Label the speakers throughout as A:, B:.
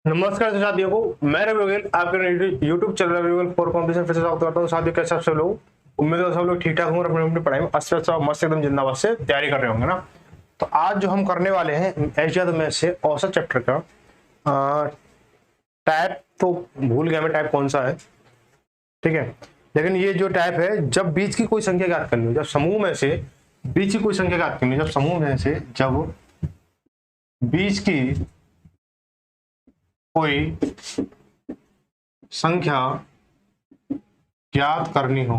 A: नमस्कार साथियों को मैं रवि गोयल आपके YouTube channel Ravi Goyal for competition फिर से स्वागत करता हूं। साथियों कैसे आप सब लोग, उम्मीद है सब लोग ठीक ठाक होंगे और अपनी पढ़ाई में अच्छे से मस्त एकदम जिंदाबाद से तैयारी कर रहे होंगे ना। तो आज जो हम करने वाले हैं एशिया में से औसत चैप्टर का टाइप तो भूल गया मैं टाइप कौन सा है, ठीक है। लेकिन ये जो टाइप है, जब बीच की कोई संख्या ज्ञात करनी हो, जब समूह में से बीच की कोई संख्या ज्ञात करनी हो, जब समूह में से जब बीच की कोई संख्या ज्ञात करनी हो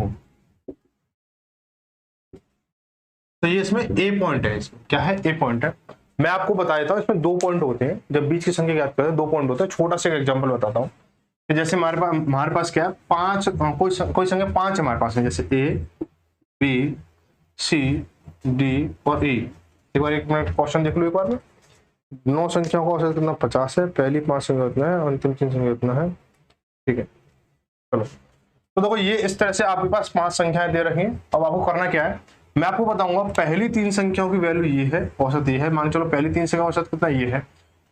A: तो ये इसमें ए पॉइंट है। इसमें क्या है? ए पॉइंट है। मैं आपको बता देता हूँ, इसमें 2 पॉइंट होते हैं। जब बीच की संख्या ज्ञात करते हैं 2 पॉइंट होते हैं। छोटा सा एग्जांपल बताता हूँ कि जैसे हमारे पास क्या है, 5 कोई संख्या 5 हमारे पास है, जैसे ए बी सी डी और ई। एक मिनट क्वेश्चन देख लो एक बार में। 9 संख्याओं का औसत कितना? 50 है। पहली 5 संख्या कितना है? अंतिम 3 संख्या कितना है? ठीक है, चलो। तो देखो ये इस तरह से आपके पास 5 संख्याएं दे रखी हैं। अब आपको करना क्या है, मैं आपको बताऊंगा। पहली 3 संख्याओं की वैल्यू ये है, औसत ये है। मान चलो पहली 3 संख्या औसत कितना ये है,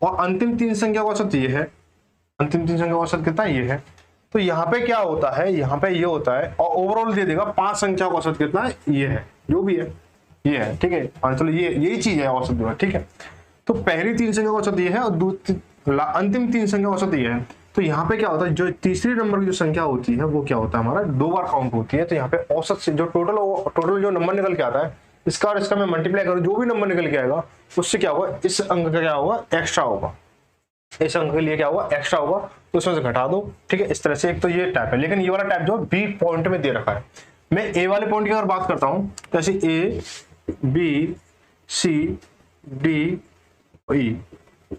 A: और अंतिम 3 संख्या का औसत ये है। अंतिम 3 संख्या का औसत कितना ये है। तो यहाँ पे क्या होता है, यहाँ पे ये होता है, और ओवरऑल दे देगा 5 संख्या का औसत कितना है, ये है, जो भी है ये है, ठीक है। मान चलो ये यही चीज है औसत जो है, ठीक है। तो पहली 3 संख्या का औसत ये है और अंतिम 3 संख्या का औसत ये है। तो यहाँ पे क्या होता है, जो तीसरी नंबर की जो संख्या होती है वो क्या होता है, हमारा 2 बार काउंट होती है। तो यहाँ पे औसत से जो टोटल जो नंबर निकल के आता है, इसका और इसका मैं मल्टीप्लाई करूँ, जो भी नंबर निकल के आएगा उससे क्या होगा, इस अंक का क्या होगा, एक्स्ट्रा होगा। इस अंक के लिए क्या होगा, एक्स्ट्रा होगा, तो उसमें से घटा दो, ठीक है। इस तरह से एक तो ये टाइप है। लेकिन ये वाला टाइप जो बी पॉइंट में दे रखा है। मैं ए वाले पॉइंट की अगर बात करता हूँ, जैसे ए बी सी डी ई,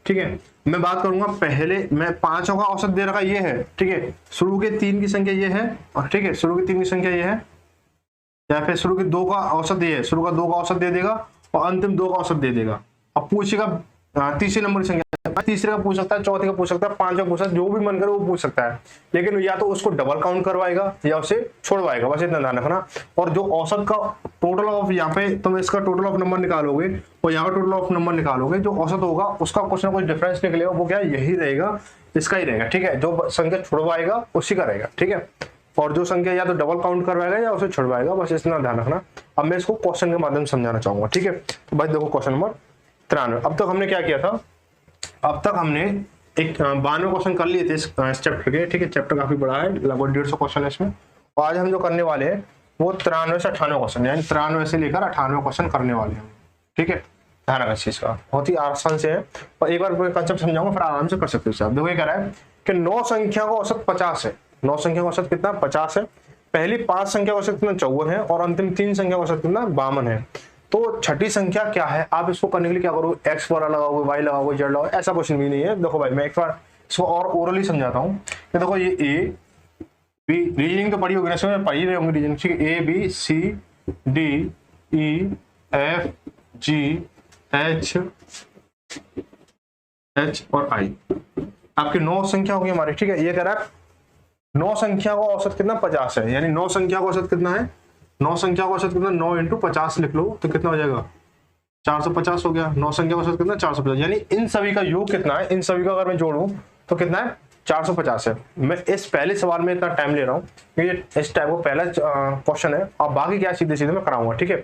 A: ठीक है। मैं बात करूंगा पहले, मैं 5 का औसत दे रखा ये है, ठीक है। शुरू के 3 की संख्या ये है, और ठीक है, शुरू के 3 की संख्या ये है, या फिर शुरू के 2 का औसत ये है, शुरू का 2 का औसत दे देगा और अंतिम 2 का औसत दे देगा। अब पूछेगा तीसरे नंबर की संख्या, तीसरे का पूछ सकता है, चौथे का पूछ सकता है, 5 का पूछ सकता है, जो भी मन करे वो पूछ सकता है। लेकिन या तो उसको डबल काउंट करवाएगा या उसे छोड़वाएगा, बस इतना ध्यान रखना। और जो औसत का टोटल ऑफ, यहाँ पे तुम इसका टोटल ऑफ नंबर निकालोगे और यहाँ टोटल ऑफ नंबर निकालोगे, जो औसत होगा उसका कुछ ना कुछ डिफरेंस निकलेगा, वो क्या यही रहेगा, इसका ही रहेगा, ठीक है। जो संख्या छुड़वाएगा उसी का रहेगा, ठीक है। और जो संख्या या तो डबल काउंट करवाएगा या उसे छुड़वाएगा, बस इतना ध्यान रखना। अब मैं इसको क्वेश्चन के माध्यम से समझाना चाहूंगा, ठीक है। तो भाई देखो क्वेश्चन नंबर 93। अब तक हमने क्या किया था, अब तक हमने एक 92 क्वेश्चन कर लिए थे इस चैप्टर के, ठीक है। चैप्टर काफी बड़ा है, लगभग 150 क्वेश्चन है इसमें। और आज हम जो करने वाले हैं वो 93 से 98 क्वेश्चन, यानी 93 से लेकर 98 क्वेश्चन करने वाले हैं, ठीक है। ध्यान रखना इस चीज का, बहुत ही आसान से है। और एक बार कंसेप्ट समझाऊंगा, फिर आराम से कर सकते हो। देखो ये कह रहा है कि 9 संख्या का औसत 50 है। 9 संख्या का औसत कितना? 50 है। पहली 5 संख्या का औसत कितना? 54 है। और अंतिम 3 संख्या का औसत कितना? 52 है। तो छठी संख्या क्या है, आप इसको करने के लिए क्या करोगे, एक्स वाला लगाओगे, वाई लगाओगे, जेड लगाओगे, ऐसा क्वेश्चन भी नहीं है। देखो भाई मैं एक बार इसको और ओरली समझाता हूँ। देखो ये ए बी, रीजनिंग तो पढ़ी होगी ना, इसमें पढ़ी रहे होंगे रीजनिंग, ठीक है। A B C D E F G H H और आई, आपकी 9 संख्या होगी हमारी, ठीक है। ये कह रहा है 9 संख्या का औसत कितना? 50 है। यानी 9 संख्या का औसत कितना है, 9 संख्या का औसत कितना? 9 × 50 लिख लो तो कितना हो जाएगा, 450 हो गया। 9 संख्या का औसत कितना? 450। यानी इन सभी का योग कितना है, इन सभी का अगर मैं जोड़ूं तो कितना है? 450 है। मैं इस पहले सवाल में इतना टाइम ले रहा हूँ क्योंकि इस टाइप को पहला क्वेश्चन है, और बाकी क्या सीधे सीधे मैं कराऊंगा, ठीक है।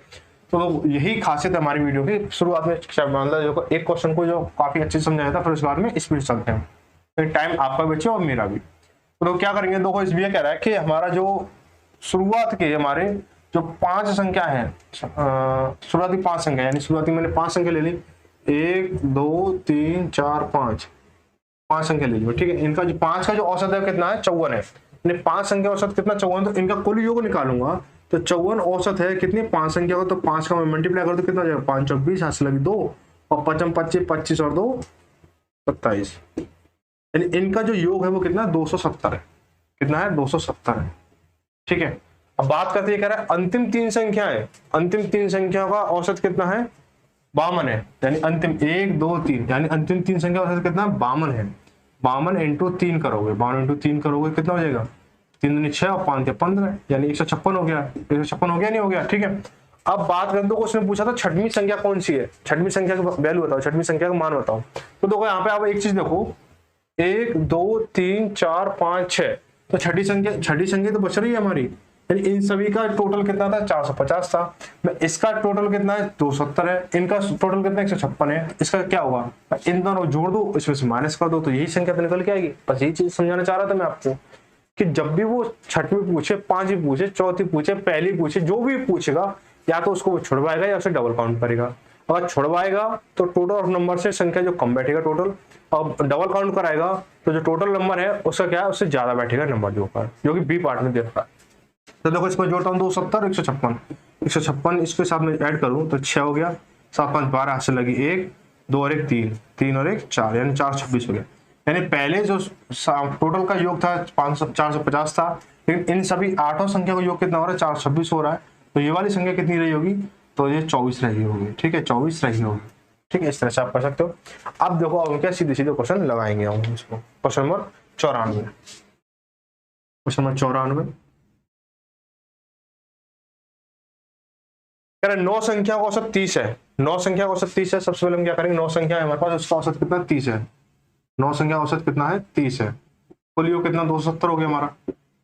A: तो यही खासियत है हमारी वीडियो की। शुरुआत में मतलब एक क्वेश्चन को जो काफी अच्छे से समझाया था, फिर उसके बाद में स्पीड चलते हैं, टाइम आपका बचे और मेरा भी। तो क्या करेंगे, देखो इसलिए कह रहा है कि हमारा जो शुरुआत के हमारे जो 5 संख्या है, शुरुआती 5 संख्या, यानी शुरुआती मैंने 5 संख्या ले ली, 1 2 3 4 5 संख्या ले ली, ठीक है। इनका जो 5 का जो औसत है कितना है? 54 है। यानी 5 संख्या औसत कितना? 54। तो इनका कुल योग निकालूंगा तो 54 औसत है कितनी? 5 संख्या का, तो 5 का मैं मल्टीप्लाई कर तो कितना हो जाएगा? 5 × 20, हाथ से लगी 2, और 5 × 25, 25 और 2 27। यानी इनका जो योग है वो कितना? 270 है। कितना है? 270 है, ठीक है। अब बात करते हैं, कह रहा है अंतिम 3 संख्या है, अंतिम 3 संख्या का औसत कितना है? 52 है। यानी अंतिम 1 2 3, यानी अंतिम 3 संख्या का औसत कितना? 52 है। 52 × 3 करोगे, 52 × 3 करोगे कितना हो जाएगा? 3 दूनी 6 और 5 15, यानी 156 हो गया। 156 हो गया, नहीं हो गया, ठीक है। अब बात करते हैं, उसने पूछा था छठवीं संख्या कौन सी है, छठवीं संख्या की वैल्यू बताओ, छठवीं संख्या का मान बताओ। तो देखो यहाँ पे आप एक चीज देखो, 1 2 3 4 5 6, तो छठी संख्या तो बच रही है हमारी। यानी इन सभी का टोटल कितना था 450 था। इसका टोटल कितना है 270 है, इनका टोटल कितना 156 है। इसका क्या होगा, इन दोनों जोड़ दो, इसमें से माइनस कर दो, तो यही संख्या तो निकल के आएगी। बस यही चीज समझाना चाह रहा था मैं आपको कि जब भी वो छठवीं पूछे, पांचवी पूछे, चौथी पूछे, पहली पूछे, जो भी पूछेगा या तो उसको छुड़वाएगा या उसे डबल काउंट करेगा। अगर छुड़वाएगा तो टोटल ऑफ नंबर से संख्या जो कम बैठेगा टोटल, और डबल काउंट कराएगा तो जो टोटल नंबर है उसका क्या है, उससे ज्यादा बैठेगा नंबर जो कि बी पार्ट में दे रखा है। तो देखो इसको जोड़ता हूँ 270 156 इसके साथ में ऐड करूँ तो 6 हो गया, 7 5 12 से लगी 1 2 और 1 3 3 और 1 4, यानी 426 हो गया। यानी पहले जो टोटल का योग था 450 था, लेकिन इन सभी आठों संख्या का योग कितना हो रहा है 426 हो रहा है। तो ये वाली संख्या कितनी रही होगी, तो ये 24 रही होगी। ठीक है, 24 रही होगी। ठीक है, इस तरह से आप कर सकते हो। अब देखो अब क्या सीधे सीधे क्वेश्चन लगाएंगे हम इसको। क्वेश्चन नंबर 94, क्वेश्चन नंबर 94 कह रहे 9 संख्या का औसत 30 है। 9 संख्या का औसत 30 है। सबसे पहले हम क्या करेंगे, 9 संख्या है हमारे पास, उसका औसत कितना 30 है। 9 संख्या औसत कितना है 30 है। कुल योग कितना 270 हो गया हमारा।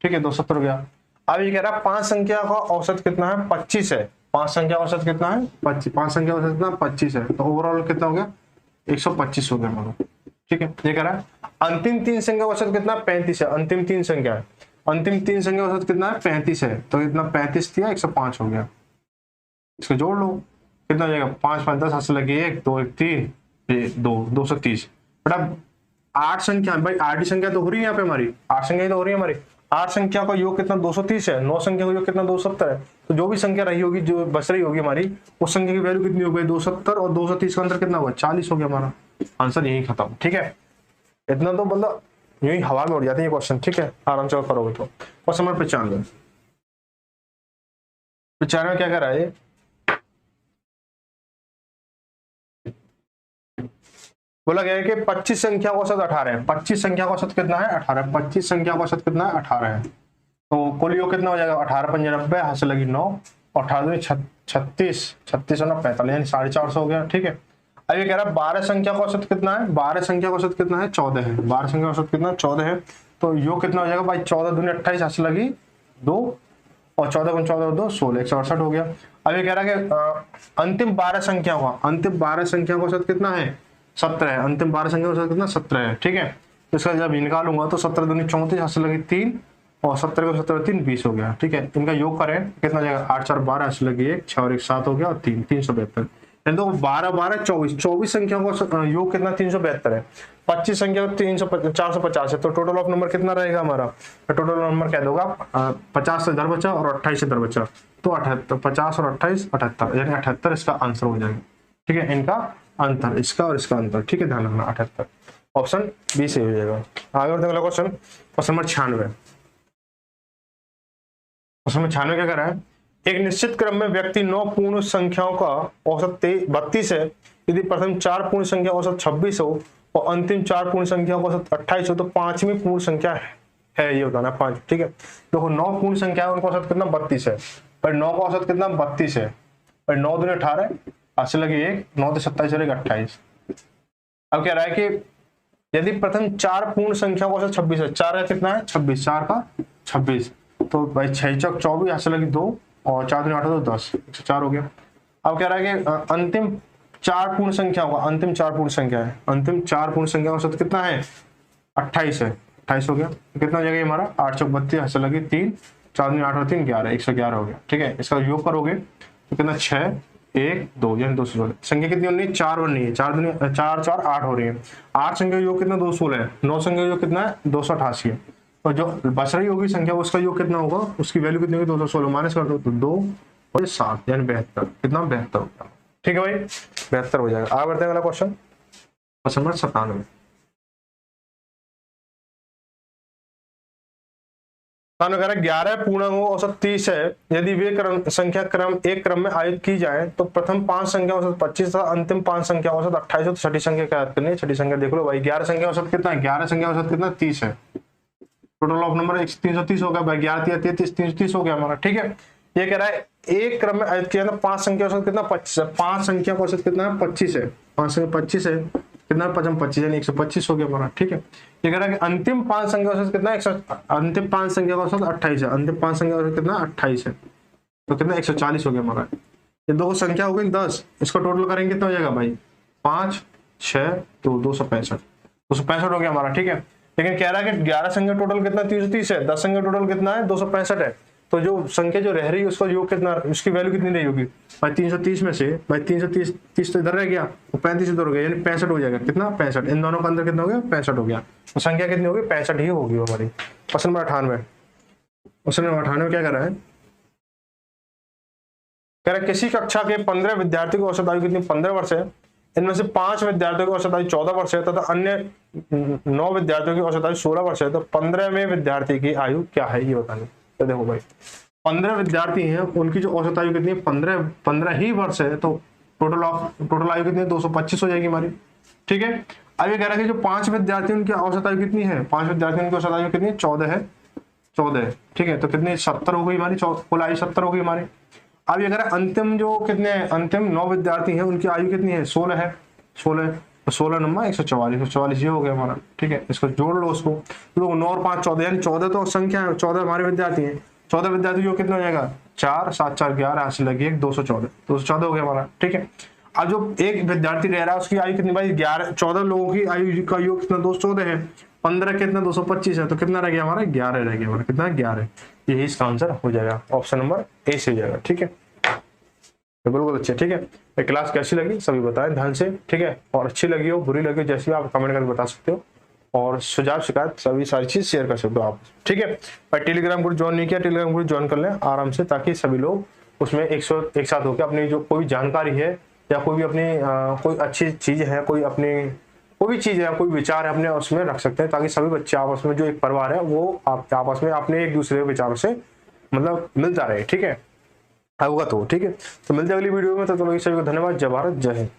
A: ठीक है, 270 हो गया। अब ये कह रहा है 5 संख्या का औसत कितना है 25 है। 5 संख्या औसत कितना है 25, 5 संख्या औसत कितना 25 है। तो ओवरऑल कितना हो गया 125 हो गया हमारा। ठीक है, ये कह रहा है अंतिम 3 संख्या औसत कितना 35 है। अंतिम 3 संख्या है, अंतिम 3 संख्या औसत कितना है 35 है। तो इतना 35 दिया 105 हो गया। इसको जोड़ लो, कितना हो जाएगा 5 5 10 से लगे 1 2 1 3 2 230। बेटा 8 संख्या भाई, 8 संख्या तो हो रही है यहाँ पे हमारी, 8 संख्या तो हो रही है हमारी। 8 संख्या का योग कितना 230 है। 9 संख्या का योग कितना 270 है। तो जो भी संख्या रही होगी, जो बच रही होगी हमारी, उस संख्या की वैल्यू कितनी हो गई 270 और 230 का अंतर कितना हुआ 40 हो गया हमारा। आंसर यही खत्म। ठीक है, इतना तो मतलब यही हवा में उड़ जाते हैं ये क्वेश्चन। ठीक है, आराम से करोगे तो। क्वेश्चन नंबर 95 क्या कर रहा है, बोला गया है कि 25 संख्या का औसत 18 है। 25 संख्या का औसत कितना है 18। 25 संख्या का औसत कितना है 18 है। तो कुल योग कितना हो जाएगा 18 5 90, हाथ लगी 9, 18 36 36 और 9 45, यानी 450 हो गया। ठीक है, अब ये कह रहा है 12 संख्या का औसत कितना है। 12 संख्या का औसत कितना है 14 है। 12 संख्या का औसत कितना 14 है। तो योग कितना हो जाएगा भाई 14 दूनी 28, हाथ लगी 2 और 14 गुण 14 2 16, 168 हो गया। अब ये कह रहा है कि अंतिम 12 संख्या का, अंतिम 12 संख्या का औसत कितना है 17 है। अंतिम 12 संख्या का औसत कितना 17 है। ठीक है, तो इसका जब निकालूंगा तो 17 दूनी 34, हाथ लगी 3 और 17 को 17 3 20 हो गया। ठीक है, इनका योग करें कितना हो जाएगा 8 4 12, हाथ लगी 1 6 और 1 7 हो गया और 3 372। तो 12 12 24, 24 संख्या का योग कितना 372 है। 25 संख्या 450 है। तो टोटल ऑफ नंबर कितना रहेगा हमारा, टोटल नंबर क्या दोगा 50 से इधर बचा और 28 से इधर बचा, तो 78, 50 और 28 78, यानी 78 इसका आंसर हो जाएगा। ठीक है, इनका अंतर, इसका और इसका अंतर। ठीक है, ध्यान रखना 78, ऑप्शन बी से हो जाएगा। आगे बढ़ते अगला question, question number 96। Question number 96 क्या कर रहा है, एक निश्चित क्रम में व्यक्ति 9 पूर्ण संख्याओं का औसत 32 है। यदि प्रथम 4 पूर्ण संख्या औसत 26 हो और अंतिम 4 पूर्ण संख्या औसत 28 हो, तो 5वीं पूर्ण संख्या है ये बताना 5। ठीक है, देखो 9 पूर्ण संख्या है, उनका औसत कितना 32 है, पर 9 का औसत कितना 32 है, पर 9 दूनी 18, हाथ लगी 1 9 से 27 चलेगा 28। अब कह रहा है कि यदि प्रथम 4 पूर्ण संख्या का औसत 26 है, 4 का कितना है 26, 4 का 26, तो भाई 6 चौक 24, हाथ लगी 2 और 4 दूनी 8 तो 10, 104 हो गया। अब कह रहा है कि अंतिम 4 पूर्ण संख्या होगा, अंतिम 4 पूर्ण संख्या है, अंतिम 4 पूर्ण संख्या का औसत कितना है 28 है, 28 हो गया। कितना हो जाएगा हमारा 8 चौक 32, हाथ लगी 3 4 दूनी 8 और 3 11, 111 हो गया। ठीक है, इसका योग करोगे तो कितना 6 1 2, यानी 216। संख्या कितनी होनी है 4 बननी है, 4 दूनी 4 4 8 हो रही है। 8 संख्या योग कितना 216 है। 9 संख्या योग कितना है 288 है। और जो बच रही होगी संख्या उसका योग कितना होगा, उसकी वैल्यू कितनी होगी 216 माइनस कर दो तो 2 और 7, यानी 72। कितना 72 हो गया। ठीक है भाई, 72 हो जाएगा। आगे बढ़ते हैं अगला क्वेश्चन, क्वेश्चन नंबर 97। कह रहा है 11 पूर्णांकों औसत 30 है। यदि वे संख्या एक क्रम में आयोजित की जाए तो प्रथम 5 संख्या औसत 25 था, अंतिम 5 संख्या औसत 28 हो, तो छठी संख्या क्या याद करनी है। छठी संख्या देख लो भाई, 11 संख्या औसत कितना है, 11 संख्या औसत कितना 30 है। टोटल ऑफ नंबर 330 हो गया भाई, 11 33 330 हो गया हमारा। ठीक है, ये कह रहा है एक क्रम में आयोजित किया ना 5 संख्या औसत कितना 25 है। 5 संख्या का औसत कितना है 25 है, 5 संख्या 25 है, कितना 25 यानी 125 हो गया हमारा। ठीक है, ये कह रहा है कि अंतिम 5 संख्या का औसत कितना अंतिम 5 संख्या का औसत 28 है, अंतिम 5 संख्या का औसत कितना 28 है, तो कितना 140 हो गया हमारा। ये दो संख्या हो गई 10, इसको टोटल करेंगे कितना हो जाएगा भाई 5 6 तो 265 हो गया हमारा। ठीक है, लेकिन कह रहा है कि 11 संख्या टोटल कितना 330 है, 10 संख्या टोटल कितना है 265 है, तो जो संख्या जो रह रही है उसका योग कितना, उसकी वैल्यू कितनी रही होगी भाई 330 में से भाई 330 तो इधर रह गया, तो 35 इधर हो गया, यानी 65 हो जाएगा। कितना 65, इन दोनों का अंदर कितना हो गया 65 हो गया, तो संख्या कितनी होगी 65 ही होगी हमारी। क्वेश्चन नंबर 98, क्वेश्चन नंबर 98 क्या कर रहा है, कह रहा है किसी कक्षा के 15 विद्यार्थियों की औसत आयु कितनी 15 वर्ष है, इनमें से 5 विद्यार्थियों की औसत आयु 14 वर्ष है तथा अन्य 9 विद्यार्थियों की औसत आयु 16 वर्ष है, तो 15वें विद्यार्थी की आयु क्या है ये बतानी। तो देखो भाई 15 विद्यार्थी हैं, उनकी जो औसत आयु कितनी है 15 ही वर्ष है, तो टोटल आयु कितनी है 225 हो जाएगी हमारी। ठीक है, अब ये कह रहा है कि जो 5 विद्यार्थी उनकी औसत आयु कितनी है, 5 विद्यार्थियों की औसत आयु कितनी है 14 है, 14 है। ठीक है, तो कितनी 70 हो गई हमारी, कुल आयु 70 हो गई हमारी। अब ये कह रहा है अंतिम जो कितने अंतिम 9 विद्यार्थी हैं उनकी आयु कितनी है 16 है, 16 तो 16 नंबर 144 ये हो गया हमारा। ठीक है, इसको जोड़ लो, उसको लो 9 और 5 14, यानी 14 तो संख्या है, 14 हमारे विद्यार्थी हैं, 14 विद्यार्थी जो कितना हो जाएगा 4 7 4 11 हासिल लगी 214 हो गया हमारा। ठीक है, अब जो एक विद्यार्थी रह रहा है उसकी आयु कितनी भाई 11, 14 लोगों की आयु का योग कितना 214 है, 15 कितना 225 है, तो कितना रह गया हमारा 11 रह गया हमारा, कितना 11, यही इसका आंसर हो जाएगा, ऑप्शन नंबर ए से हो जाएगा। ठीक है, तो बिल्कुल अच्छे। ठीक है, क्लास कैसी लगी सभी बताएं ध्यान से। ठीक है, और अच्छी लगी हो बुरी लगी हो जैसी आप कमेंट करके बता सकते हो, और सुझाव शिकायत सभी सारी चीज शेयर कर सकते हो आप। ठीक है, और टेलीग्राम ग्रुप ज्वाइन नहीं किया, टेलीग्राम ग्रुप ज्वाइन कर लें आराम से, ताकि सभी लोग उसमें एक साथ होकर अपनी जो कोई जानकारी है या कोई भी अपनी कोई अच्छी चीज है, कोई भी चीज है, कोई विचार है अपने उसमें रख सकते हैं, ताकि सभी बच्चे आपस में जो एक परिवार है वो आपस में अपने एक दूसरे विचारों से मतलब मिलता रहे। ठीक है, अवगत हो। ठीक है, तो मिलते हैं अगली वीडियो में, तो सभी को धन्यवाद। जय भारत, जय हिंद।